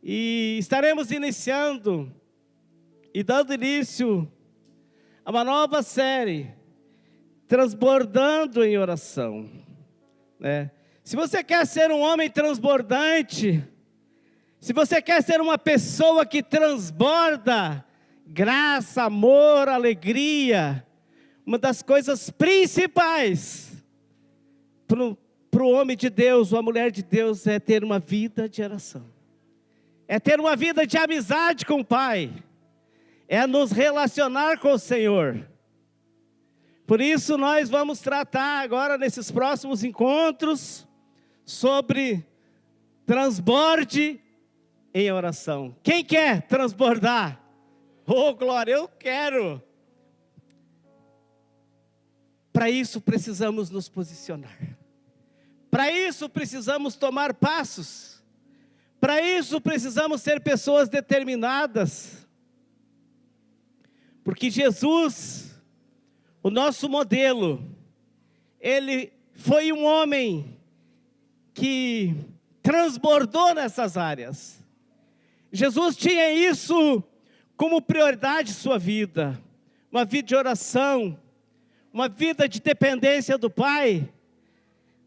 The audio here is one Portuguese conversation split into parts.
E estaremos iniciando e dando início a uma nova série, Transbordando em Oração, né? Se você quer ser um homem transbordante, se você quer ser uma pessoa que transborda graça, amor, alegria, uma das coisas principais para o homem de Deus, ou a mulher de Deus, é ter uma vida de oração. É ter uma vida de amizade com o Pai. É nos relacionar com o Senhor. Por isso nós vamos tratar agora nesses próximos encontros sobre transborde em oração. Quem quer transbordar? Oh, glória, eu quero. Para isso precisamos nos posicionar. Para isso precisamos tomar passos. Para isso precisamos ser pessoas determinadas. Porque Jesus, o nosso modelo, ele foi um homem que transbordou nessas áreas. Jesus tinha isso como prioridade em sua vida. Uma vida de oração, uma vida de dependência do Pai,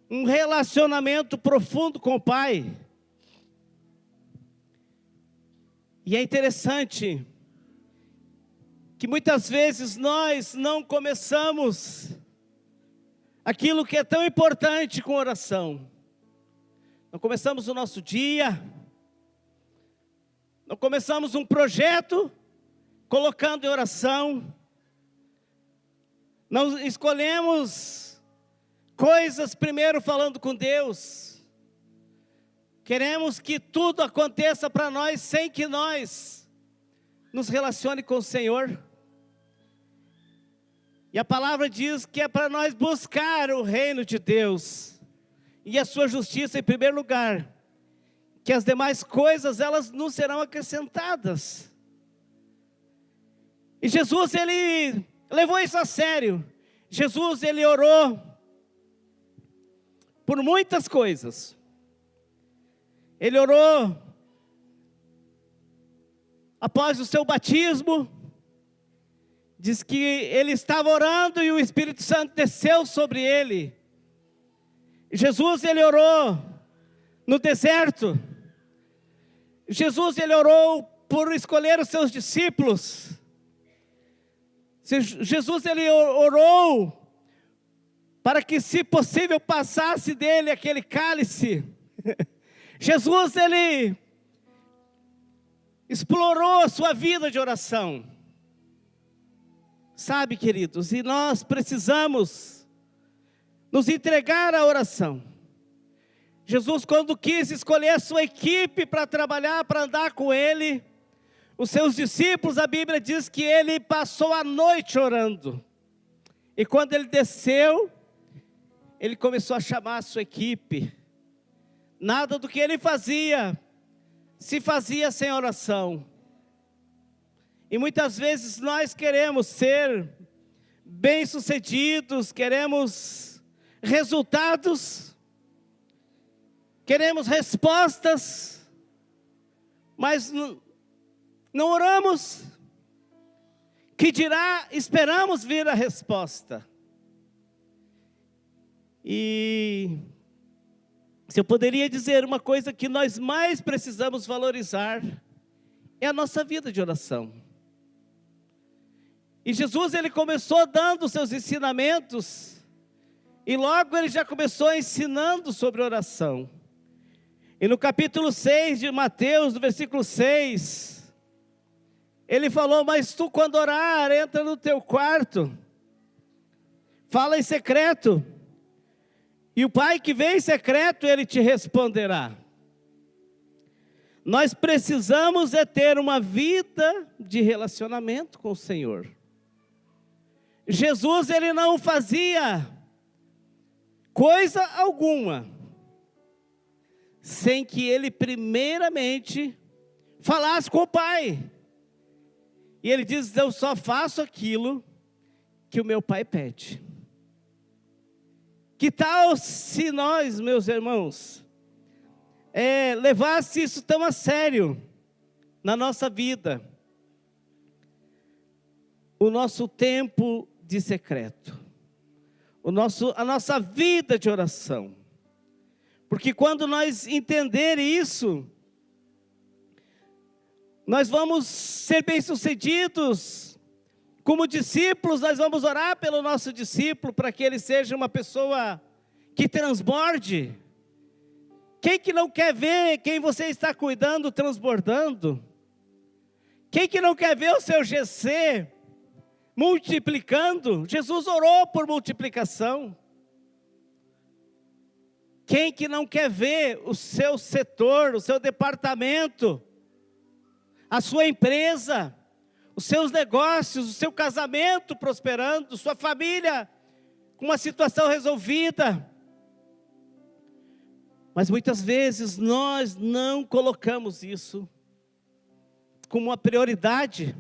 um relacionamento profundo com o Pai. E é interessante que muitas vezes nós não começamos aquilo que é tão importante com oração. Não começamos o nosso dia, não começamos um projeto colocando em oração, não escolhemos coisas primeiro falando com Deus. Queremos que tudo aconteça para nós sem que nós nos relacione com o Senhor. E a palavra diz que é para nós buscar o reino de Deus e a sua justiça em primeiro lugar, que as demais coisas elas não serão acrescentadas. E Jesus, ele levou isso a sério. Jesus, ele orou por muitas coisas. Ele orou após o seu batismo. Diz que ele estava orando e o Espírito Santo desceu sobre ele. Jesus, ele orou no deserto. Jesus, ele orou por escolher os seus discípulos. Jesus, ele orou para que, se possível, passasse dele aquele cálice. Jesus, ele explorou a sua vida de oração. Sabe, queridos, e nós precisamos nos entregar à oração. Jesus, quando quis escolher a sua equipe para trabalhar, para andar com ele, os seus discípulos, a Bíblia diz que ele passou a noite orando. E quando ele desceu, ele começou a chamar a sua equipe. Nada do que ele fazia se fazia sem oração. E muitas vezes nós queremos ser bem-sucedidos, queremos resultados, queremos respostas, mas não oramos. Que dirá, esperamos vir a resposta. E se eu poderia dizer uma coisa que nós mais precisamos valorizar, é a nossa vida de oração. E Jesus, ele começou dando os seus ensinamentos, e logo ele já começou ensinando sobre oração. E no capítulo 6 de Mateus, no versículo 6, ele falou: mas tu, quando orar, entra no teu quarto, fala em secreto, e o Pai que vem em secreto, ele te responderá. Nós precisamos é ter uma vida de relacionamento com o Senhor. Jesus, ele não fazia coisa alguma sem que ele primeiramente falasse com o Pai. E ele diz: eu só faço aquilo que o meu Pai pede. Que tal se nós, meus irmãos, levasse isso tão a sério na nossa vida. O nosso tempo de secreto, a nossa vida de oração. Porque quando nós entendermos isso, nós vamos ser bem-sucedidos. Como discípulos, nós vamos orar pelo nosso discípulo, para que ele seja uma pessoa que transborde. Quem que não quer ver quem você está cuidando transbordando? Quem que não quer ver o seu GC multiplicando? Jesus orou por multiplicação. Quem que não quer ver o seu setor, o seu departamento, a sua empresa, os seus negócios, o seu casamento prosperando, sua família com uma situação resolvida? Mas muitas vezes nós não colocamos isso como uma prioridade.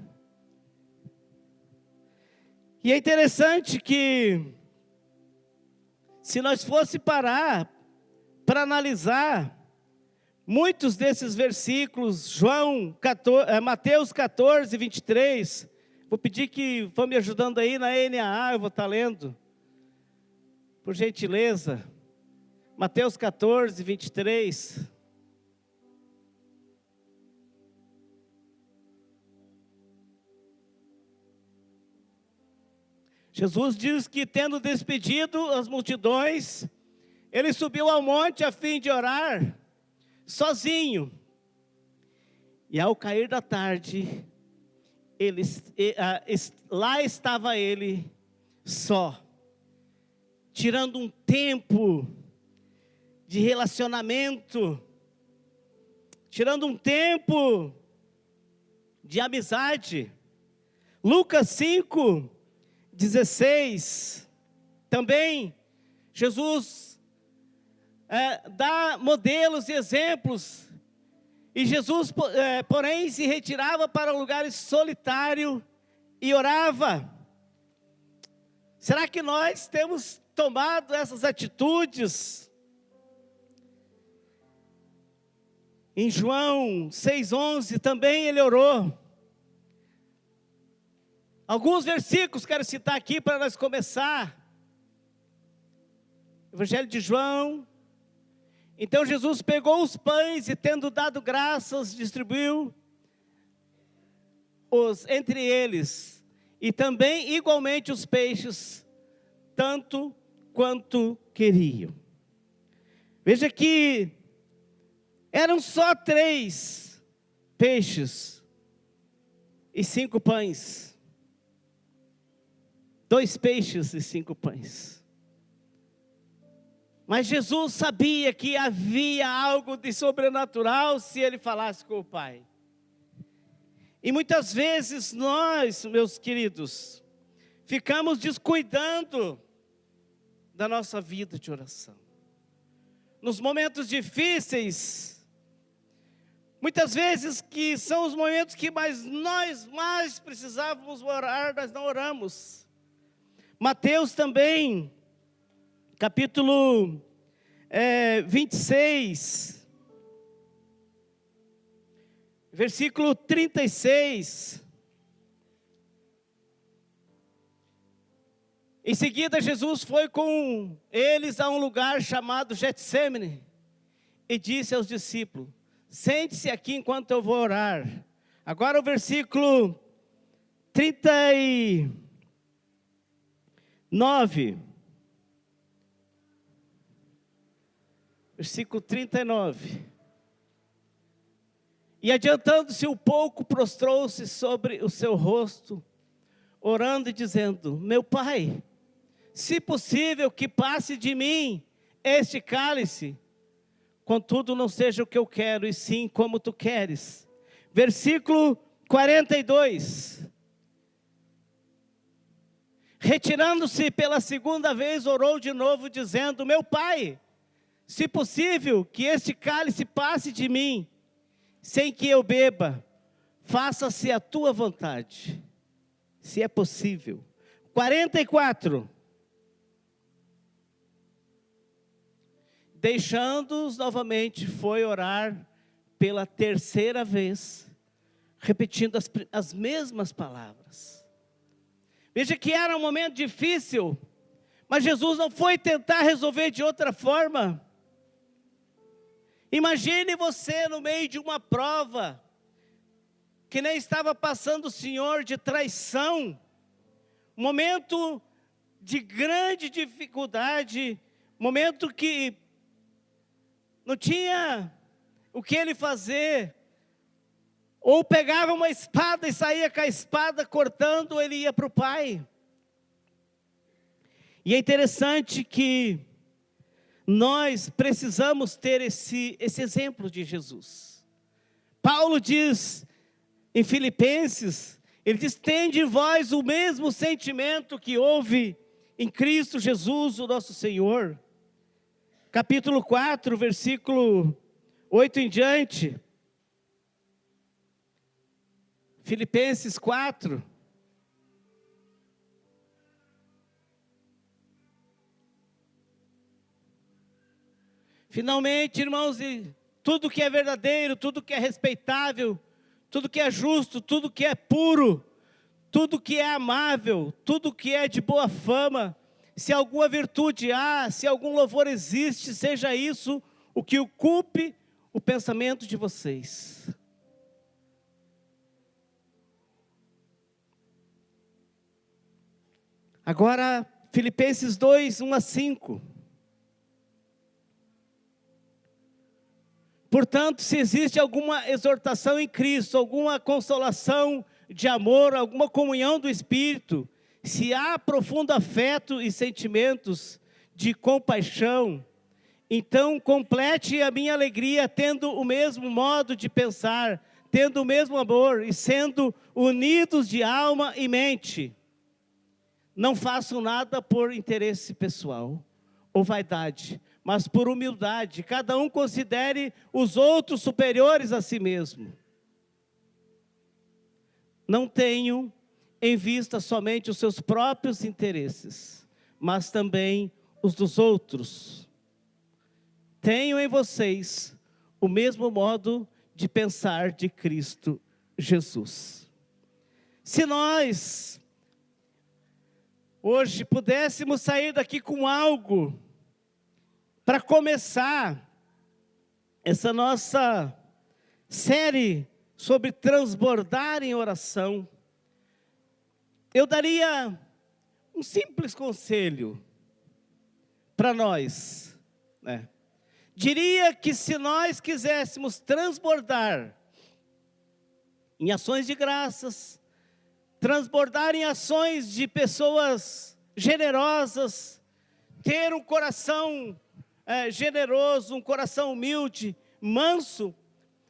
E é interessante que, se nós fosse parar para analisar muitos desses versículos, Mateus 14, 23, vou pedir que vão me ajudando aí na NAA, eu vou estar lendo, por gentileza. Mateus 14, 23. Jesus diz que, tendo despedido as multidões, ele subiu ao monte a fim de orar, sozinho. E ao cair da tarde, lá estava ele, só, tirando um tempo de relacionamento, tirando um tempo de amizade. Lucas 5, 16, também Jesus dá modelos e exemplos, e Jesus, porém, se retirava para um lugar solitário e orava. Será que nós temos tomado essas atitudes? Em João 6,11 também ele orou. Alguns versículos quero citar aqui para nós começar. Evangelho de João. Então Jesus pegou os pães e, tendo dado graças, distribuiu-os entre eles, e também igualmente os peixes, tanto quanto queriam. Veja que eram só 3 peixes e 5 pães. 2 peixes e 5 pães. Mas Jesus sabia que havia algo de sobrenatural se ele falasse com o Pai. E muitas vezes nós, meus queridos, ficamos descuidando da nossa vida de oração. Nos momentos difíceis, muitas vezes que são os momentos que nós mais precisávamos orar, nós não oramos. Mateus também, capítulo 26, versículo 36. Em seguida, Jesus foi com eles a um lugar chamado Getsêmani e disse aos discípulos: sente-se aqui enquanto eu vou orar. Agora o versículo 39. Versículo 39. E adiantando-se um pouco, prostrou-se sobre o seu rosto, orando e dizendo: meu Pai, se possível que passe de mim este cálice, contudo não seja o que eu quero, e sim como tu queres. Versículo 42. Retirando-se pela segunda vez, orou de novo, dizendo: meu Pai, se possível que este cálice passe de mim, sem que eu beba, faça-se a tua vontade, se é possível. 44. deixando-os novamente, foi orar pela terceira vez, repetindo as mesmas palavras. Veja que era um momento difícil, mas Jesus não foi tentar resolver de outra forma. Imagine você no meio de uma prova, que nem estava passando o Senhor, de traição, momento de grande dificuldade, momento que não tinha o que ele fazer, ou pegava uma espada e saía com a espada cortando, ele ia para o Pai. E é interessante que nós precisamos ter esse exemplo de Jesus. Paulo diz em Filipenses, ele diz: tende em vós o mesmo sentimento que houve em Cristo Jesus, o nosso Senhor. Capítulo 4, versículo 8 em diante. Filipenses 4. Finalmente, irmãos, tudo que é verdadeiro, tudo que é respeitável, tudo que é justo, tudo que é puro, tudo que é amável, tudo que é de boa fama, se alguma virtude há, se algum louvor existe, seja isso o que ocupe o pensamento de vocês. Agora, Filipenses 2, 1 a 5. Portanto, se existe alguma exortação em Cristo, alguma consolação de amor, alguma comunhão do Espírito, se há profundo afeto e sentimentos de compaixão, então complete a minha alegria tendo o mesmo modo de pensar, tendo o mesmo amor e sendo unidos de alma e mente. Não façam nada por interesse pessoal ou vaidade, mas por humildade. Cada um considere os outros superiores a si mesmo. Não tenham em vista somente os seus próprios interesses, mas também os dos outros. Tenham em vocês o mesmo modo de pensar de Cristo Jesus. Se nós hoje pudéssemos sair daqui com algo para começar essa nossa série sobre transbordar em oração, eu daria um simples conselho para nós, né? Diria que se nós quiséssemos transbordar em ações de graças, transbordar em ações de pessoas generosas, ter um coração generoso, um coração humilde, manso,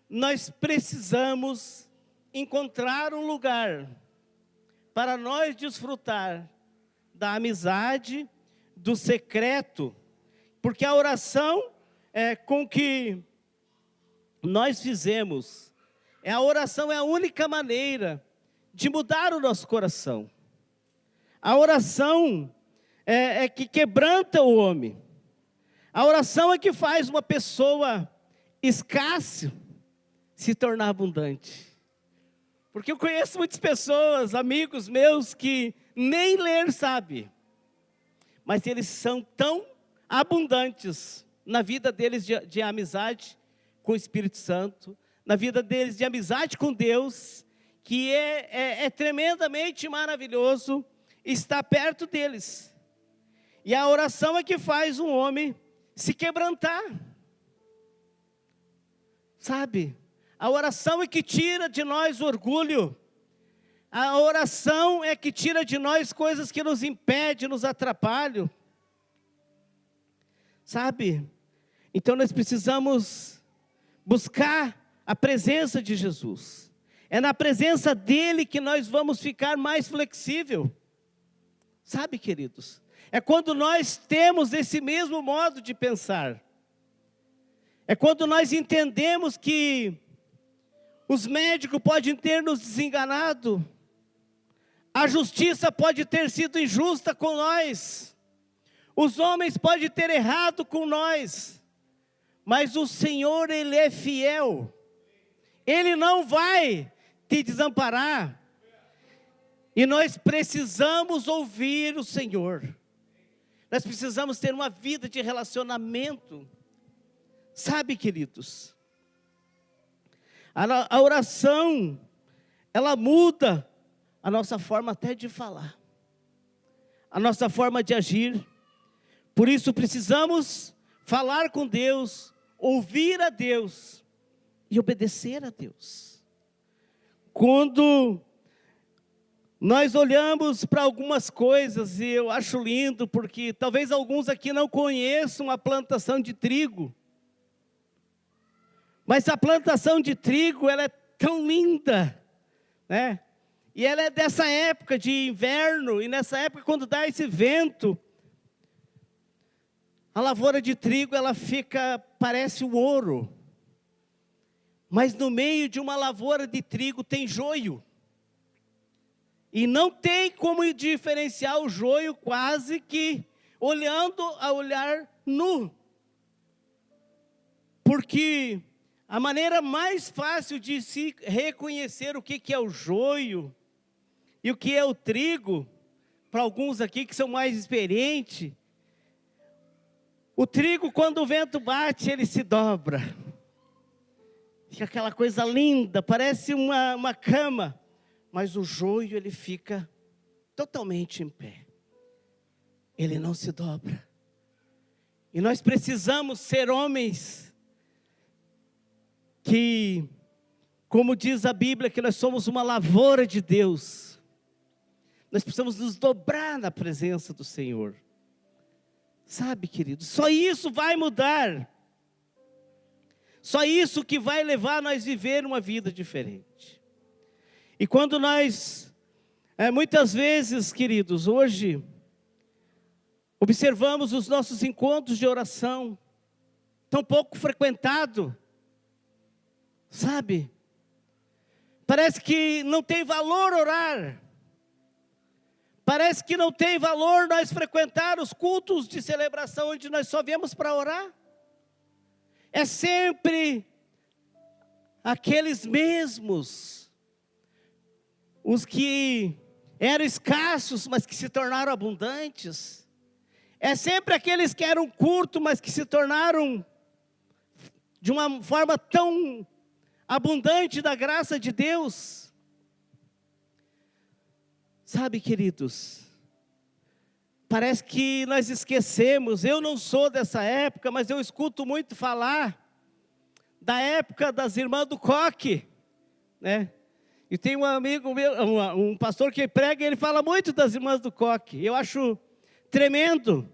nós precisamos encontrar um lugar para nós desfrutar da amizade, do secreto, porque a oração com que nós fizemos, a oração é a única maneira de mudar o nosso coração. A oração é que quebranta o homem. A oração é que faz uma pessoa escassa se tornar abundante. Porque eu conheço muitas pessoas, amigos meus, que nem ler sabem, mas eles são tão abundantes na vida deles de amizade com o Espírito Santo, na vida deles de amizade com Deus, que é tremendamente maravilhoso estar perto deles. E a oração é que faz um homem se quebrantar. Sabe? A oração é que tira de nós o orgulho. A oração é que tira de nós coisas que nos impedem, nos atrapalham. Sabe? Então nós precisamos buscar a presença de Jesus. É na presença dele que nós vamos ficar mais flexível. Sabe, queridos? É quando nós temos esse mesmo modo de pensar. É quando nós entendemos que os médicos podem ter nos desenganado. A justiça pode ter sido injusta com nós. Os homens podem ter errado com nós. Mas o Senhor, Ele é fiel. Ele não vai te desamparar. E nós precisamos ouvir o Senhor. Nós precisamos ter uma vida de relacionamento. Sabe, queridos, a oração, ela muda a nossa forma até de falar, a nossa forma de agir. Por isso precisamos falar com Deus, ouvir a Deus e obedecer a Deus. Quando nós olhamos para algumas coisas, e eu acho lindo, porque talvez alguns aqui não conheçam a plantação de trigo, mas a plantação de trigo, ela é tão linda, né? E ela é dessa época de inverno, e nessa época quando dá esse vento, a lavoura de trigo, ela fica, parece o ouro. Mas no meio de uma lavoura de trigo tem joio. E não tem como diferenciar o joio quase que olhando a olhar nu. Porque a maneira mais fácil de se reconhecer o que é o joio e o que é o trigo, para alguns aqui que são mais experientes, o trigo, quando o vento bate, ele se dobra. Fica aquela coisa linda, parece uma cama. Mas o joio, ele fica totalmente em pé. Ele não se dobra. E nós precisamos ser homens que, como diz a Bíblia, que nós somos uma lavoura de Deus. Nós precisamos nos dobrar na presença do Senhor. Sabe, querido, só isso vai mudar. Só isso que vai levar nós a viver uma vida diferente. E quando nós, muitas vezes, queridos, hoje, observamos os nossos encontros de oração, tão pouco frequentado, sabe? Parece que não tem valor orar. Parece que não tem valor nós frequentar os cultos de celebração onde nós só viemos para orar. É sempre aqueles mesmos, os que eram escassos, mas que se tornaram abundantes. É sempre aqueles que eram curtos, mas que se tornaram de uma forma tão abundante da graça de Deus. Sabe, queridos, parece que nós esquecemos. Eu não sou dessa época, mas eu escuto muito falar da época das irmãs do coque, né? E tem um amigo meu, um pastor que prega, e ele fala muito das irmãs do coque. Eu acho tremendo.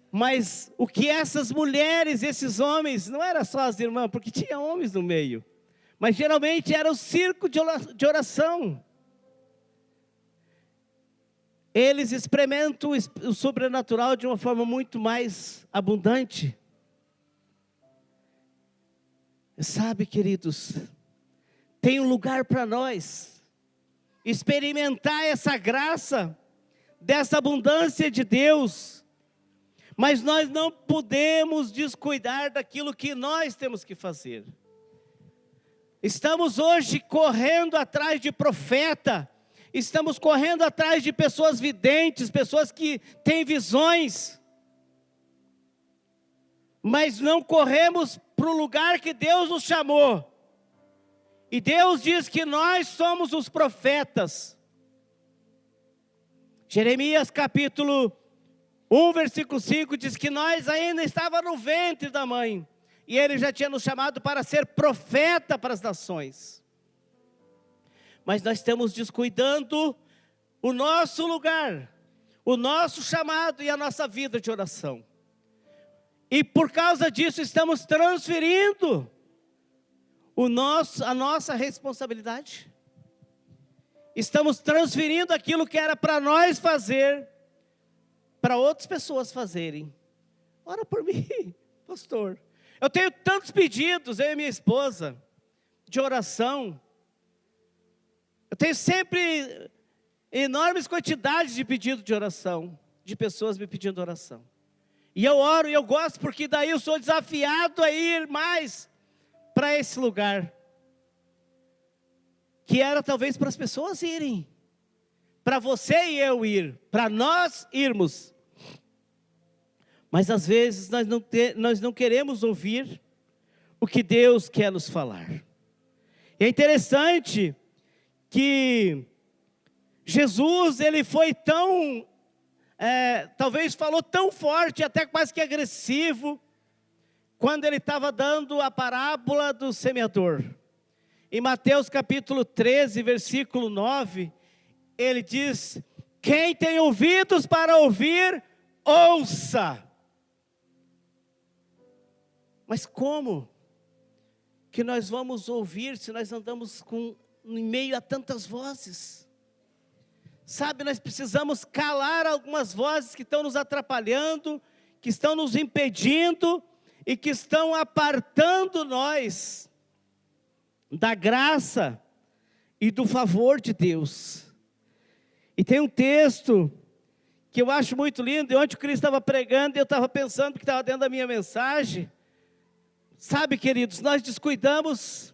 Mas o que essas mulheres, esses homens, não era só as irmãs, porque tinha homens no meio, mas geralmente era o circo de oração. Eles experimentam o sobrenatural de uma forma muito mais abundante. Sabe, queridos, tem um lugar para nós experimentar essa graça, dessa abundância de Deus. Mas nós não podemos descuidar daquilo que nós temos que fazer. Estamos hoje correndo atrás de profeta, estamos correndo atrás de pessoas videntes, pessoas que têm visões, mas não corremos para o lugar que Deus nos chamou. E Deus diz que nós somos os profetas. Jeremias capítulo 1, versículo 5 diz que nós ainda estávamos no ventre da mãe, e Ele já tinha nos chamado para ser profeta para as nações. Mas nós estamos descuidando o nosso lugar, o nosso chamado e a nossa vida de oração. E por causa disso estamos transferindo a nossa responsabilidade. Estamos transferindo aquilo que era para nós fazer, para outras pessoas fazerem. Ora por mim, pastor. Eu tenho tantos pedidos, eu e minha esposa, de oração. Eu tenho sempre enormes quantidades de pedidos de oração, de pessoas me pedindo oração. E eu oro e eu gosto, porque daí eu sou desafiado a ir mais para esse lugar. Que era talvez para as pessoas irem. Para você e eu ir. Para nós irmos. Mas às vezes nós não queremos ouvir o que Deus quer nos falar. E é interessante que Jesus, ele foi tão... talvez falou tão forte, até quase que agressivo, quando ele estava dando a parábola do semeador. Em Mateus capítulo 13, versículo 9, ele diz: quem tem ouvidos para ouvir, ouça. Mas como que nós vamos ouvir se nós andamos em meio a tantas vozes? Sabe, nós precisamos calar algumas vozes que estão nos atrapalhando, que estão nos impedindo e que estão apartando nós da graça e do favor de Deus. E tem um texto que eu acho muito lindo, e ontem o Cristo estava pregando e eu estava pensando que estava dentro da minha mensagem. Sabe, queridos, nós descuidamos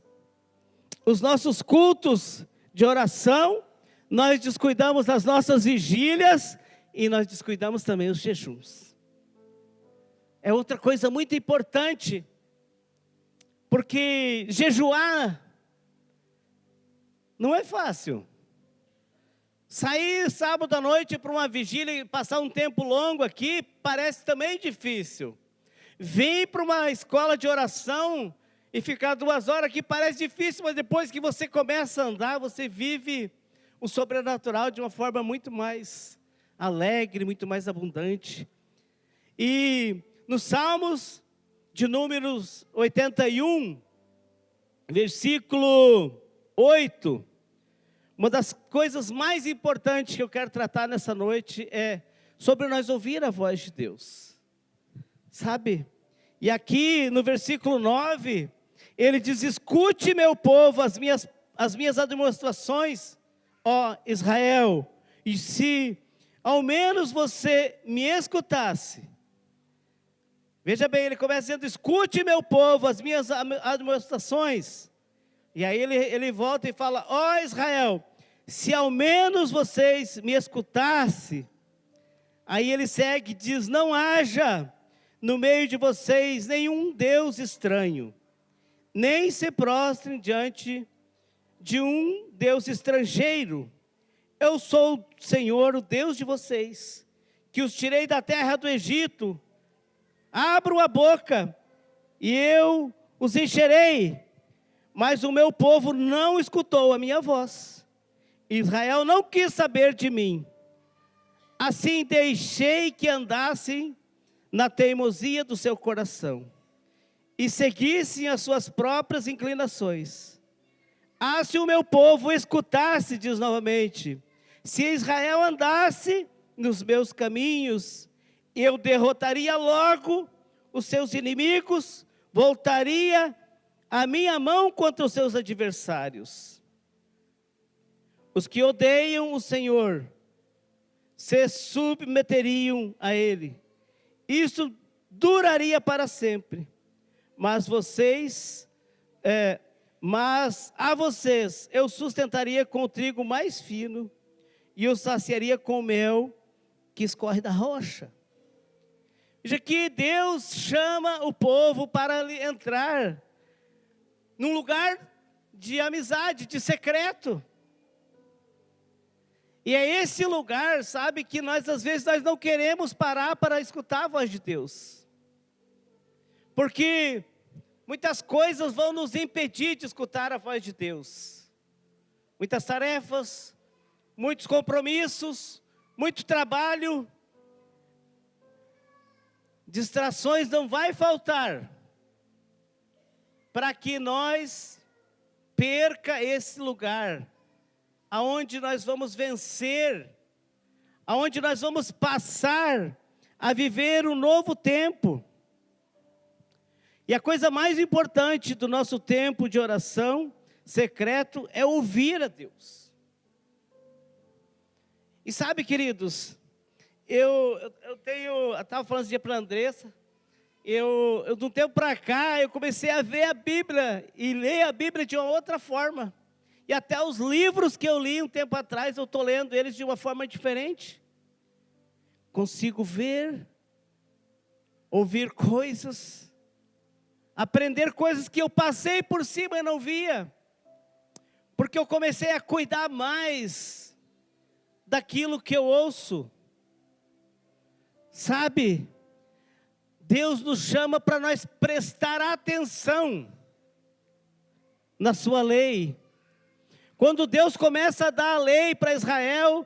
os nossos cultos de oração, nós descuidamos as nossas vigílias e nós descuidamos também os jejuns. É outra coisa muito importante, porque jejuar não é fácil. Sair sábado à noite para uma vigília e passar um tempo longo aqui parece também difícil. Vir para uma escola de oração e ficar 2 horas aqui parece difícil, mas depois que você começa a andar, você vive o sobrenatural de uma forma muito mais alegre, muito mais abundante. E nos Salmos de números 81, versículo 8, uma das coisas mais importantes que eu quero tratar nessa noite é sobre nós ouvir a voz de Deus. Sabe? E aqui no versículo 9, ele diz: escute, meu povo, as minhas admoestações, ó Israel, e se ao menos você me escutasse. Veja bem, ele começa dizendo: escute, meu povo, as minhas admoestações. E aí ele volta e fala: ó Israel, se ao menos vocês me escutassem. Aí ele segue e diz: não haja no meio de vocês nenhum Deus estranho, nem se prostrem diante de um Deus estrangeiro. Eu sou o Senhor, o Deus de vocês, que os tirei da terra do Egito. Abro a boca e eu os encherei, mas o meu povo não escutou a minha voz. Israel não quis saber de mim. Assim deixei que andassem na teimosia do seu coração e seguissem as suas próprias inclinações. Ah, se o meu povo escutasse, diz novamente, se Israel andasse nos meus caminhos, eu derrotaria logo os seus inimigos, voltaria a minha mão contra os seus adversários. Os que odeiam o Senhor se submeteriam a Ele. Isso duraria para sempre. Mas a vocês eu sustentaria com o trigo mais fino e os saciaria com mel que escorre da rocha. Veja que Deus chama o povo para entrar num lugar de amizade, de secreto. E é esse lugar, sabe, que às vezes nós não queremos parar para escutar a voz de Deus. Porque muitas coisas vão nos impedir de escutar a voz de Deus. Muitas tarefas, muitos compromissos, muito trabalho. Distrações não vai faltar para que nós perca esse lugar aonde nós vamos vencer, aonde nós vamos passar a viver um novo tempo. E a coisa mais importante do nosso tempo de oração secreto é ouvir a Deus. E sabe, queridos, eu estava falando esse dia para a Andressa, de um tempo para cá, eu comecei a ver a Bíblia, e ler a Bíblia de uma outra forma. E até os livros que eu li um tempo atrás, eu estou lendo eles de uma forma diferente. Consigo ver, ouvir coisas, aprender coisas que eu passei por cima e não via. Porque eu comecei a cuidar mais daquilo que eu ouço. Sabe, Deus nos chama para nós prestar atenção na sua lei. Quando Deus começa a dar a lei para Israel,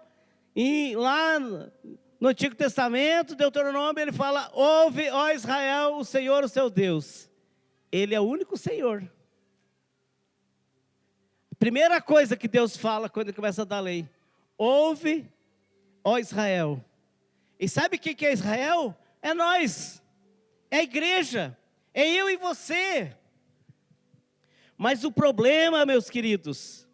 e lá no Antigo Testamento, Deuteronômio, ele fala: ouve, ó Israel, o Senhor, o seu Deus. Ele é o único Senhor. Primeira coisa que Deus fala quando ele começa a dar a lei: ouve, ó Israel. E sabe o que é Israel? É nós, é a igreja, é eu e você. Mas o problema, meus queridos,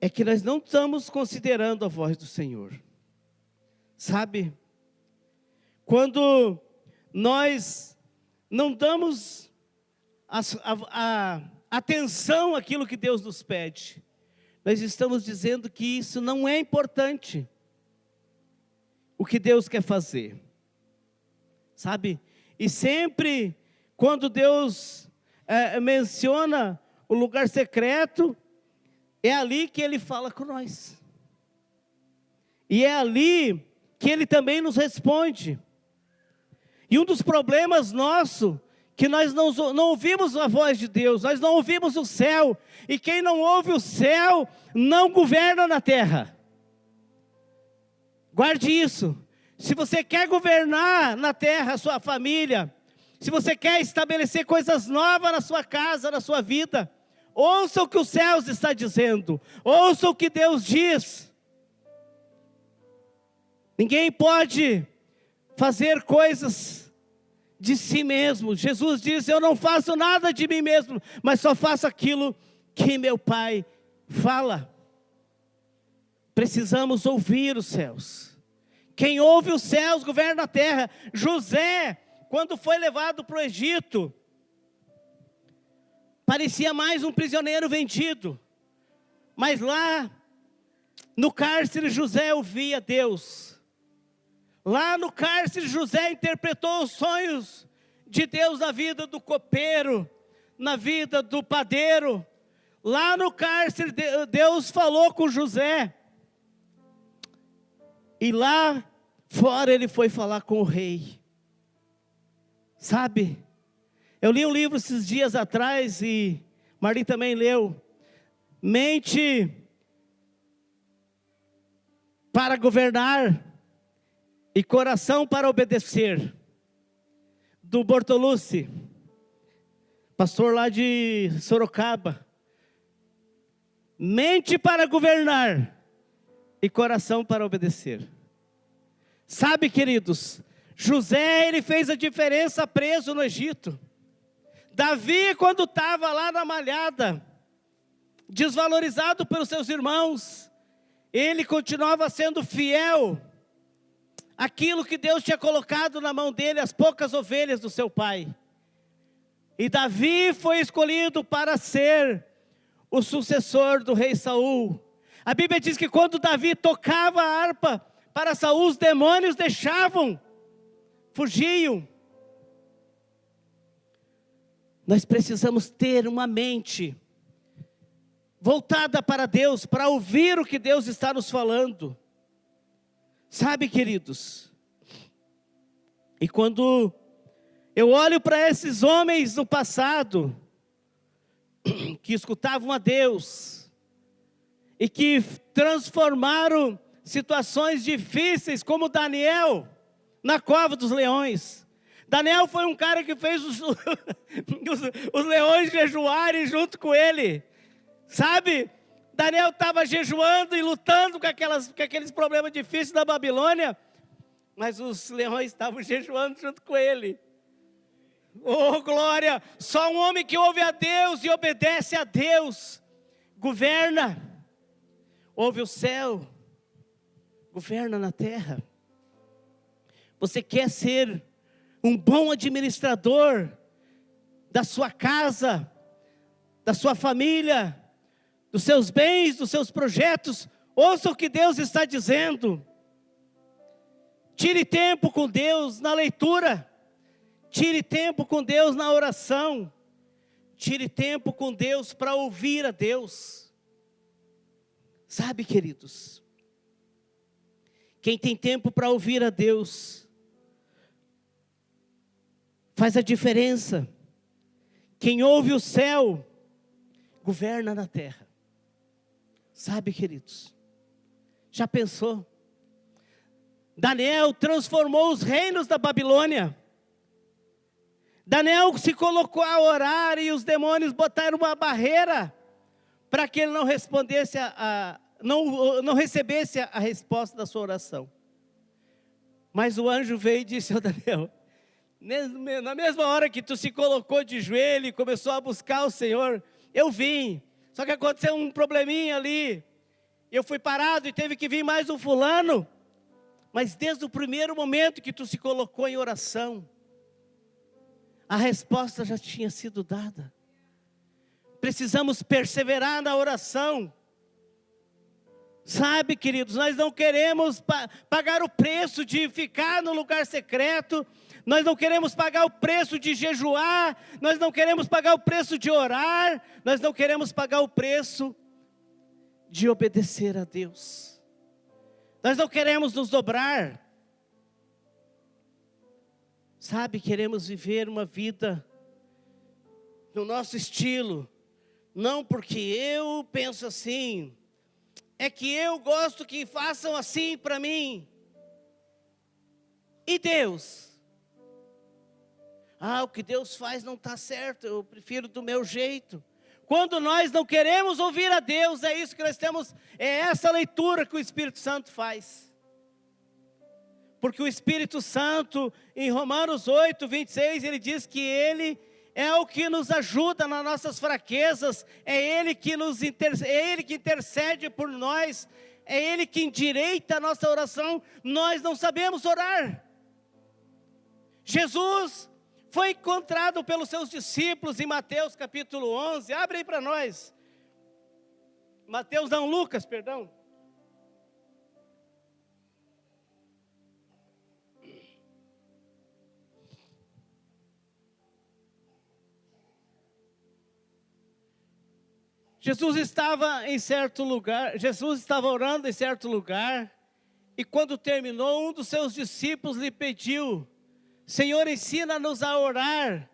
é que nós não estamos considerando a voz do Senhor. Sabe? Quando nós não damos a atenção àquilo que Deus nos pede, nós estamos dizendo que isso não é importante. O que Deus quer fazer, sabe? E sempre quando Deus menciona o lugar secreto, é ali que Ele fala com nós. E é ali que Ele também nos responde. E um dos problemas nosso, que nós não ouvimos a voz de Deus, nós não ouvimos o céu. E quem não ouve o céu, não governa na terra. Guarde isso. Se você quer governar na terra a sua família, se você quer estabelecer coisas novas na sua casa, na sua vida, ouça o que os céus está dizendo, ouça o que Deus diz. Ninguém pode fazer coisas de si mesmo. Jesus disse: eu não faço nada de mim mesmo, mas só faço aquilo que meu Pai fala. Precisamos ouvir os céus. Quem ouve os céus governa a terra. José, quando foi levado para o Egito, parecia mais um prisioneiro vendido. Mas lá no cárcere José ouvia Deus. Lá no cárcere José interpretou os sonhos de Deus na vida do copeiro, na vida do padeiro. Lá no cárcere Deus falou com José. E lá fora ele foi falar com o rei. Sabe, eu li um livro esses dias atrás e Marli também leu. Mente para governar e coração para obedecer, do Bortolucci, pastor lá de Sorocaba. Mente para governar e coração para obedecer. Sabe, queridos, José, ele fez a diferença preso no Egito. Davi, quando estava lá na malhada, desvalorizado pelos seus irmãos, ele continuava sendo fiel àquilo que Deus tinha colocado na mão dele, as poucas ovelhas do seu pai. E Davi foi escolhido para ser o sucessor do rei Saul. A Bíblia diz que quando Davi tocava a harpa para Saul, os demônios deixavam, fugiam. Nós precisamos ter uma mente voltada para Deus, para ouvir o que Deus está nos falando. Sabe, queridos, e quando eu olho para esses homens do passado, que escutavam a Deus, e que transformaram situações difíceis, como Daniel, na cova dos leões. Daniel foi um cara que fez os leões jejuarem junto com ele. Sabe, Daniel estava jejuando e lutando com aqueles problemas difíceis da Babilônia, mas os leões estavam jejuando junto com ele. Oh, glória! Só um homem que ouve a Deus e obedece a Deus governa, ouve o céu, governa na terra. Você quer ser um bom administrador da sua casa, da sua família, dos seus bens, dos seus projetos? Ouça o que Deus está dizendo. Tire tempo com Deus na leitura. Tire tempo com Deus na oração. Tire tempo com Deus para ouvir a Deus. Sabe, queridos, quem tem tempo para ouvir a Deus, faz a diferença. Quem ouve o céu, governa na terra. Sabe, queridos, já pensou? Daniel transformou os reinos da Babilônia. Daniel se colocou a orar e os demônios botaram uma barreira para que ele não respondesse não recebesse a resposta da sua oração. Mas o anjo veio e disse ao Daniel: na mesma hora que tu se colocou de joelho e começou a buscar o Senhor, eu vim. Só que aconteceu um probleminha ali. Eu fui parado e teve que vir mais um fulano. Mas desde o primeiro momento que tu se colocou em oração, a resposta já tinha sido dada. Precisamos perseverar na oração. Sabe, queridos, nós não queremos pagar o preço de ficar no lugar secreto. Nós não queremos pagar o preço de jejuar. Nós não queremos pagar o preço de orar. Nós não queremos pagar o preço de obedecer a Deus. Nós não queremos nos dobrar. Sabe, queremos viver uma vida no nosso estilo. Não porque eu penso assim. É que eu gosto que façam assim para mim. E Deus? O que Deus faz não está certo, eu prefiro do meu jeito. Quando nós não queremos ouvir a Deus, é isso que nós temos, é essa leitura que o Espírito Santo faz. Porque o Espírito Santo, em Romanos 8, 26, ele diz que Ele é o que nos ajuda nas nossas fraquezas, é Ele que intercede por nós, é Ele que endireita a nossa oração. Nós não sabemos orar. Jesus foi encontrado pelos seus discípulos em Mateus capítulo 11, abre aí para nós. Lucas, perdão. Jesus estava orando em certo lugar, e quando terminou, um dos seus discípulos lhe pediu: Senhor, ensina-nos a orar,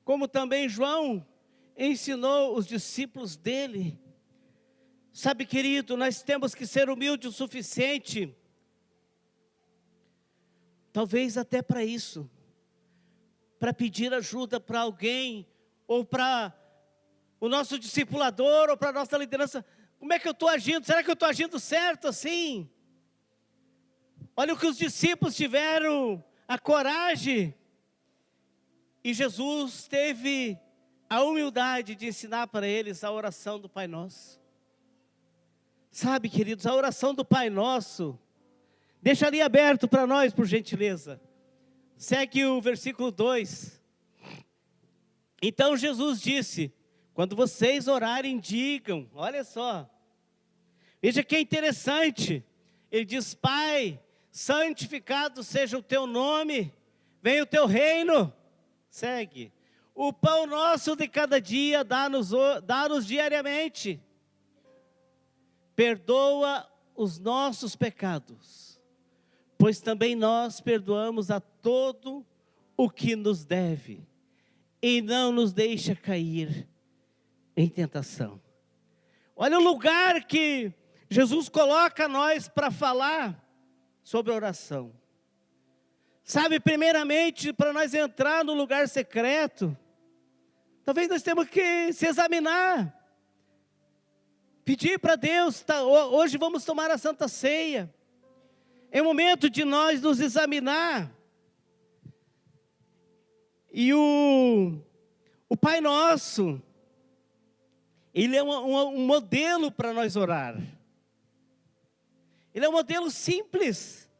como também João ensinou os discípulos dele. Sabe, querido, nós temos que ser humildes o suficiente, talvez até para isso, para pedir ajuda para alguém, ou para o nosso discipulador, ou para a nossa liderança. Como é que eu estou agindo? Será que eu estou agindo certo assim? Olha o que os discípulos tiveram a coragem, e Jesus teve a humildade de ensinar para eles a oração do Pai Nosso. Sabe, queridos, a oração do Pai Nosso, deixa ali aberto para nós, por gentileza. Segue o versículo 2. Então Jesus disse: quando vocês orarem, digam, olha só, veja que é interessante, ele diz: Pai, santificado seja o teu nome, venha o teu reino. Segue. O pão nosso de cada dia dá-nos diariamente. Perdoa os nossos pecados, pois também nós perdoamos a todo o que nos deve, e não nos deixa cair em tentação. Olha o lugar que Jesus coloca nós para falar sobre oração. Sabe, primeiramente, para nós entrar no lugar secreto, talvez nós temos que se examinar, pedir para Deus, hoje vamos tomar a Santa Ceia, é o momento de nós nos examinar. E o Pai Nosso, Ele é um modelo para nós orar. Ele é um modelo simples,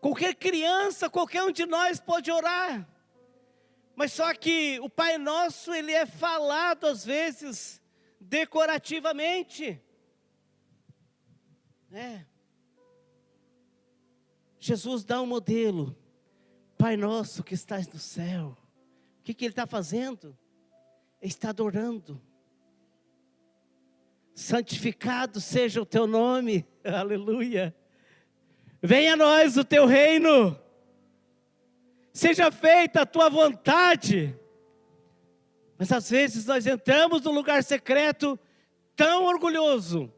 Qualquer criança, qualquer um de nós pode orar. Mas só que o Pai Nosso, ele é falado às vezes decorativamente. Jesus dá um modelo. Pai Nosso que estás no céu. O que ele está fazendo? Ele está adorando. Santificado seja o teu nome. Aleluia. Venha a nós o teu reino. Seja feita a tua vontade. Mas às vezes nós entramos num lugar secreto tão orgulhoso.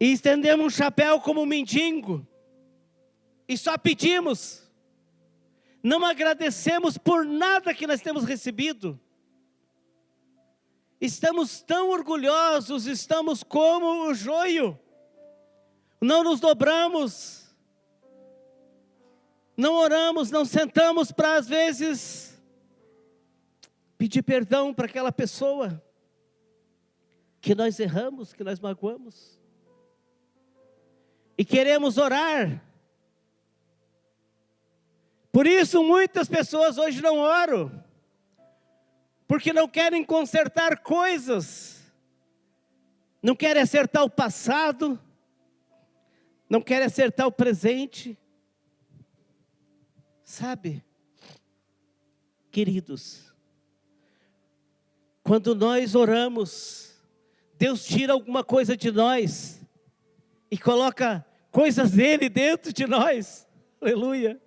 E estendemos um chapéu como um mendigo. E só pedimos. Não agradecemos por nada que nós temos recebido. Estamos tão orgulhosos, estamos como o joio. Não nos dobramos. Não oramos, não sentamos para às vezes pedir perdão para aquela pessoa que nós erramos, que nós magoamos. E queremos orar. Por isso muitas pessoas hoje não oram. Porque não querem consertar coisas. Não querem acertar o passado. Não querem acertar o presente. Sabe, queridos, quando nós oramos, Deus tira alguma coisa de nós e coloca coisas dele dentro de nós. Aleluia.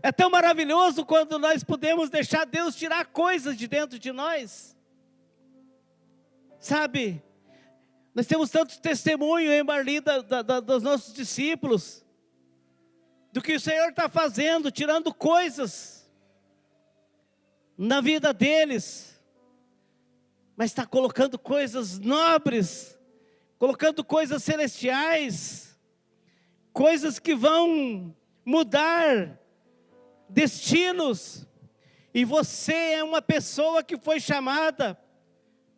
É tão maravilhoso quando nós podemos deixar Deus tirar coisas de dentro de nós. Sabe, nós temos tantos testemunhos, hein, Marli, dos nossos discípulos, do que o Senhor está fazendo, tirando coisas na vida deles, mas está colocando coisas nobres, colocando coisas celestiais, coisas que vão mudar destinos. E você é uma pessoa que foi chamada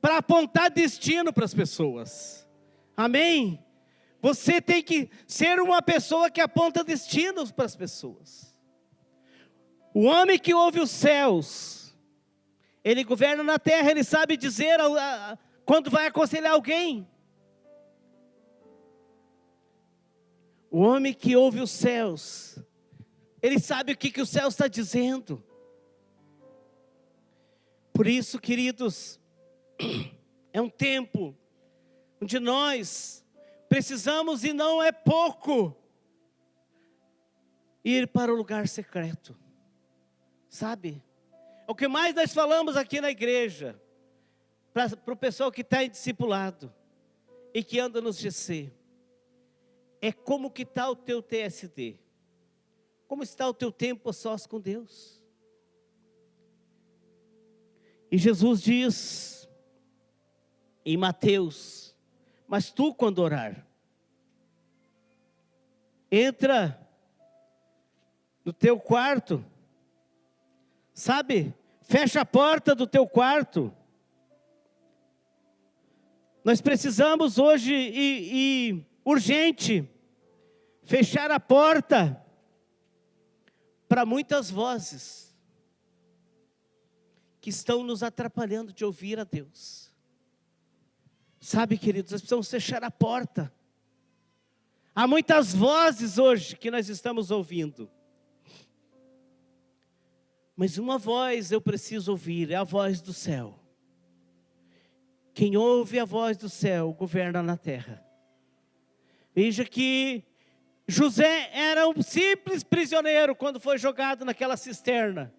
para apontar destino para as pessoas. Amém? Você tem que ser uma pessoa que aponta destinos para as pessoas. O homem que ouve os céus, ele governa na terra, ele sabe dizer quando vai aconselhar alguém. O homem que ouve os céus, ele sabe o que o céu está dizendo. Por isso, queridos, é um tempo onde nós precisamos, e não é pouco, ir para o lugar secreto. Sabe? É o que mais nós falamos aqui na igreja, para o pessoal que está em discipulado e que anda nos GC. É como que está o teu TSD? Como está o teu tempo a sós com Deus? E Jesus diz em Mateus: mas tu, quando orar, entra no teu quarto, sabe? Fecha a porta do teu quarto. Nós precisamos hoje e urgente fechar a porta para muitas vozes que estão nos atrapalhando de ouvir a Deus. Sabe, queridos, nós precisamos fechar a porta. Há muitas vozes hoje que nós estamos ouvindo. Mas uma voz eu preciso ouvir, é a voz do céu. Quem ouve a voz do céu governa na terra. Veja que José era um simples prisioneiro quando foi jogado naquela cisterna.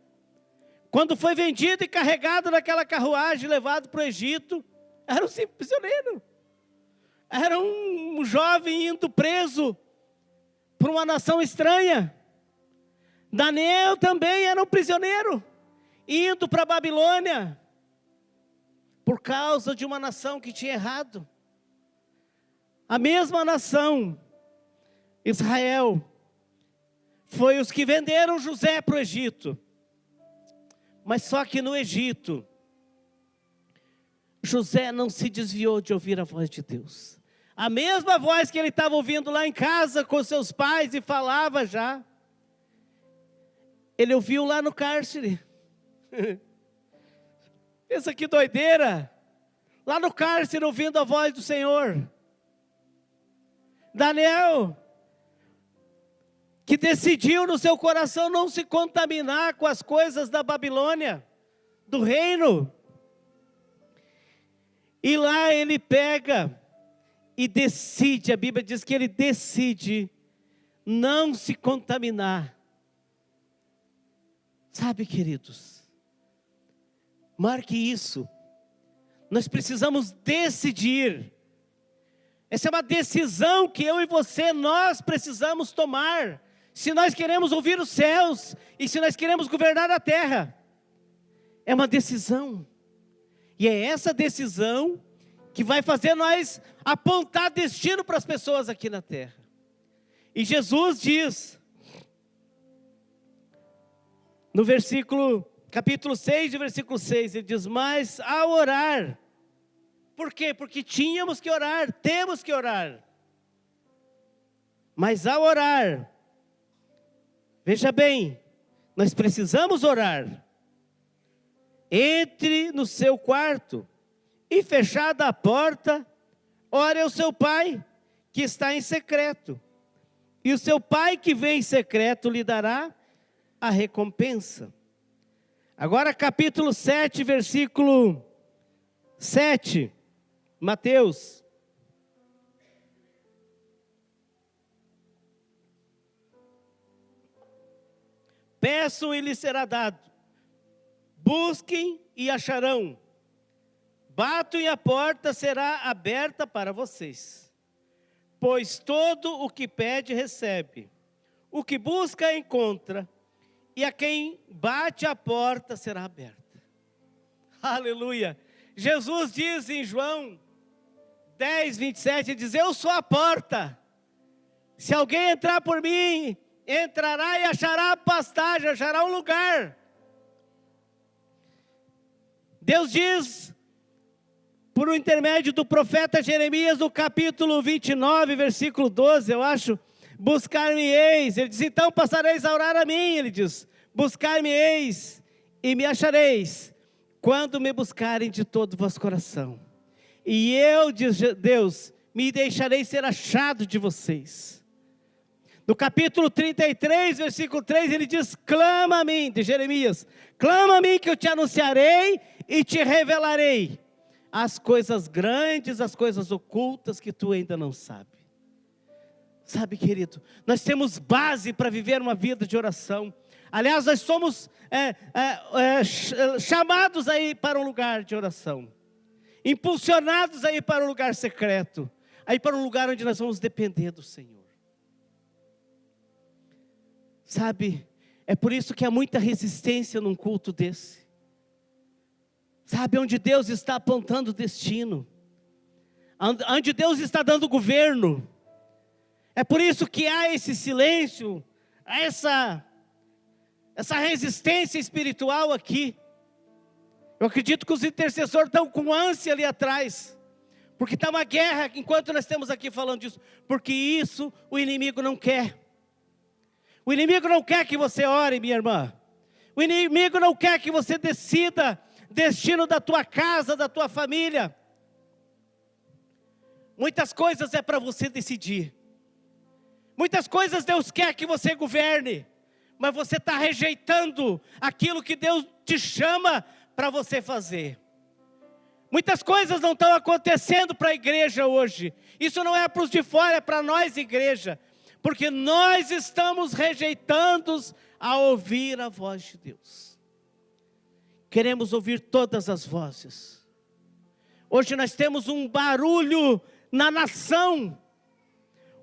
Quando foi vendido e carregado naquela carruagem, levado para o Egito, era um simples prisioneiro. Era um jovem indo preso para uma nação estranha. Daniel também era um prisioneiro, indo para a Babilônia, por causa de uma nação que tinha errado. A mesma nação, Israel, foi os que venderam José para o Egito. Mas só que no Egito, José não se desviou de ouvir a voz de Deus. A mesma voz que ele estava ouvindo lá em casa com seus pais e falava já, ele ouviu lá no cárcere. Pensa que doideira. Lá no cárcere ouvindo a voz do Senhor. Daniel, que decidiu no seu coração não se contaminar com as coisas da Babilônia, do reino. E lá ele pega e decide, a Bíblia diz que ele decide não se contaminar. Sabe, queridos, marque isso. Nós precisamos decidir. Essa é uma decisão que eu e você, nós precisamos tomar. Se nós queremos ouvir os céus e se nós queremos governar a terra. É uma decisão. E é essa decisão que vai fazer nós apontar destino para as pessoas aqui na terra. E Jesus diz, no capítulo 6, versículo 6, ele diz, mas ao orar, por quê? Porque tínhamos que orar, temos que orar. Mas ao orar, veja bem, nós precisamos orar. Entre no seu quarto e fechada a porta, ore ao seu pai que está em secreto. E o seu pai que vem em secreto lhe dará a recompensa. Agora capítulo 7, versículo 7, Mateus. Peçam e lhes será dado. Busquem e acharão. Batam e a porta será aberta para vocês. Pois todo o que pede recebe. O que busca encontra. E a quem bate a porta será aberta. Aleluia. Jesus diz em João 10, 27, ele diz, eu sou a porta. Se alguém entrar por mim, entrará e achará pastagem, achará um lugar. Deus diz, por um intermédio do profeta Jeremias, no capítulo 29, versículo 12, eu acho, buscar-me-eis. Ele diz, então passareis a orar a mim, ele diz, buscar-me-eis e me achareis, quando me buscarem de todo o vosso coração. E eu, diz Deus, me deixarei ser achado de vocês. No capítulo 33, versículo 3, ele diz, clama a mim, de Jeremias, clama a mim que eu te anunciarei e te revelarei as coisas grandes, as coisas ocultas que tu ainda não sabe. Sabe, querido, nós temos base para viver uma vida de oração. Aliás, nós somos chamados aí para um lugar de oração. Impulsionados aí para um lugar secreto. Aí para um lugar onde nós vamos depender do Senhor. Sabe, é por isso que há muita resistência num culto desse. Sabe, onde Deus está apontando o destino. Onde Deus está dando governo. É por isso que há esse silêncio, essa resistência espiritual aqui. Eu acredito que os intercessores estão com ânsia ali atrás. Porque está uma guerra enquanto nós estamos aqui falando disso. Porque isso o inimigo não quer. O inimigo não quer que você ore, minha irmã. O inimigo não quer que você decida destino da tua casa, da tua família. Muitas coisas é para você decidir. Muitas coisas Deus quer que você governe. Mas você está rejeitando aquilo que Deus te chama para você fazer. Muitas coisas não estão acontecendo para a igreja hoje. Isso não é para os de fora, é para nós, igreja. Porque nós estamos rejeitando a ouvir a voz de Deus. Queremos ouvir todas as vozes. Hoje nós temos um barulho na nação.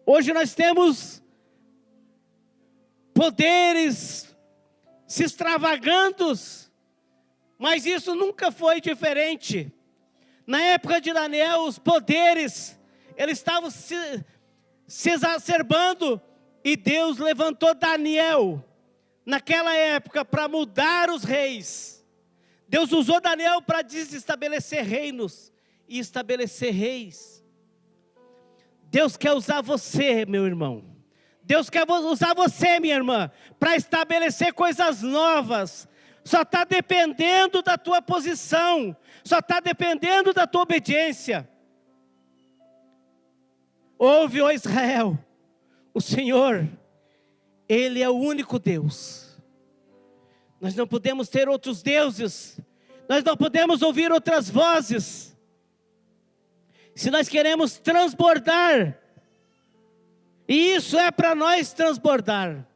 Hoje nós temos poderes se extravagando, mas isso nunca foi diferente. Na época de Daniel, os poderes, eles estavam se exacerbando, e Deus levantou Daniel, naquela época, para mudar os reis. Deus usou Daniel para desestabelecer reinos, e estabelecer reis. Deus quer usar você, meu irmão. Deus quer usar você, minha irmã, para estabelecer coisas novas. Só está dependendo da tua posição, só está dependendo da tua obediência. Ouve, ó Israel, o Senhor, Ele é o único Deus. Nós não podemos ter outros deuses, nós não podemos ouvir outras vozes. Se nós queremos transbordar, e isso é para nós transbordar,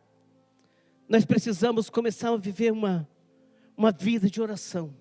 nós precisamos começar a viver uma vida de oração.